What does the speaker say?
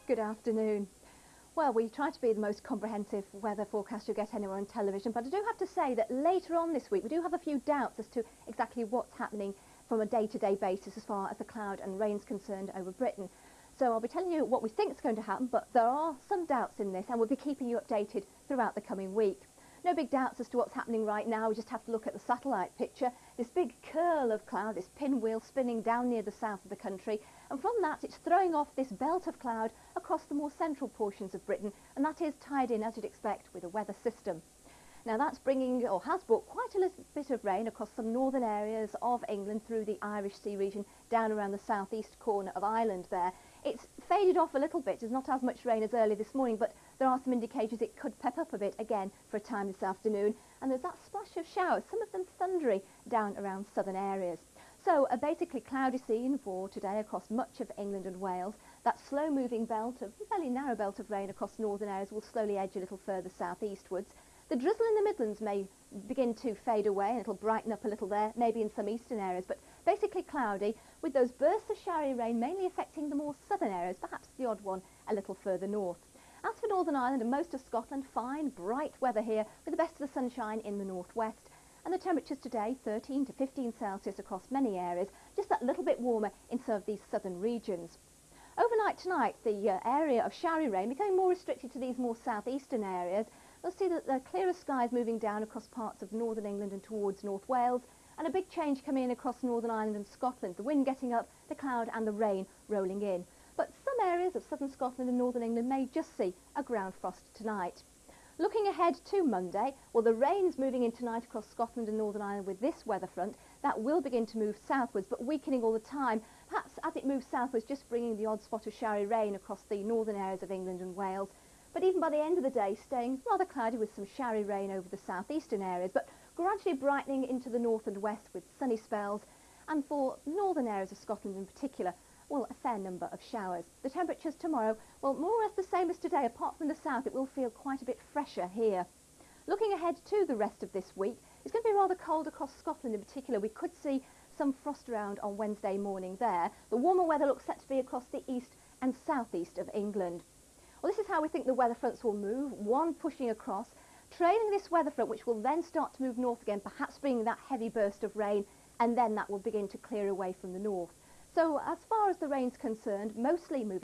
Good afternoon. Well, we try to be the most comprehensive weather forecast you'll get anywhere on television, but I do have to say that later on this week we do have a few doubts as to exactly what's happening from a day-to-day basis as far as the cloud and rain's concerned over Britain. So I'll be telling you what we think is going to happen, but there are some doubts in this and we'll be keeping you updated throughout the coming week. No big doubts as to what's happening right now. We just have to look at the satellite picture. This big curl of cloud, this pinwheel spinning down near the south of the country, and from that it's throwing off this belt of cloud across the more central portions of Britain, and that is tied in, as you'd expect, with a weather system. Now that's bringing, or has brought, quite a little bit of rain across some northern areas of England through the Irish Sea region down around the southeast corner of Ireland there. It's faded off a little bit. There's not as much rain as early this morning, but there are some indicators it could pep up a bit again for a time this afternoon. And there's that splash of showers, some of them thundery, down around southern areas. So a basically cloudy scene for today across much of England and Wales. That slow-moving belt of, fairly narrow belt of rain across northern areas will slowly edge a little further southeastwards. The drizzle in the Midlands may begin to fade away and it'll brighten up a little there, maybe in some eastern areas, but basically cloudy with those bursts of showery rain mainly affecting the more southern areas, perhaps the odd one a little further north. As for Northern Ireland and most of Scotland, fine, bright weather here with the best of the sunshine in the northwest. And the temperatures today, 13 to 15 Celsius across many areas, just that little bit warmer in some of these southern regions. Overnight tonight, the area of showery rain becoming more restricted to these more southeastern areas. We'll see that the clearer skies moving down across parts of northern England and towards North Wales, and a big change coming in across Northern Ireland and Scotland, the wind getting up, the cloud and the rain rolling in. But some areas of southern Scotland and northern England may just see a ground frost tonight. Looking ahead to Monday, well, the rain's moving in tonight across Scotland and Northern Ireland with this weather front. That will begin to move southwards, but weakening all the time. Perhaps as it moves southwards, just bringing the odd spot of showery rain across the northern areas of England and Wales. But even by the end of the day, staying rather cloudy with some showery rain over the southeastern areas, but gradually brightening into the north and west with sunny spells. And for northern areas of Scotland in particular, well, a fair number of showers. The temperatures tomorrow, well, more or less the same as today. Apart from the south, it will feel quite a bit fresher here. Looking ahead to the rest of this week, it's going to be rather cold across Scotland in particular. We could see some frost around on Wednesday morning there. The warmer weather looks set to be across the east and southeast of England. Well, this is how we think the weather fronts will move, one pushing across, trailing this weather front, which will then start to move north again, perhaps bringing that heavy burst of rain, and then that will begin to clear away from the north. So as far as the rain's concerned, mostly moving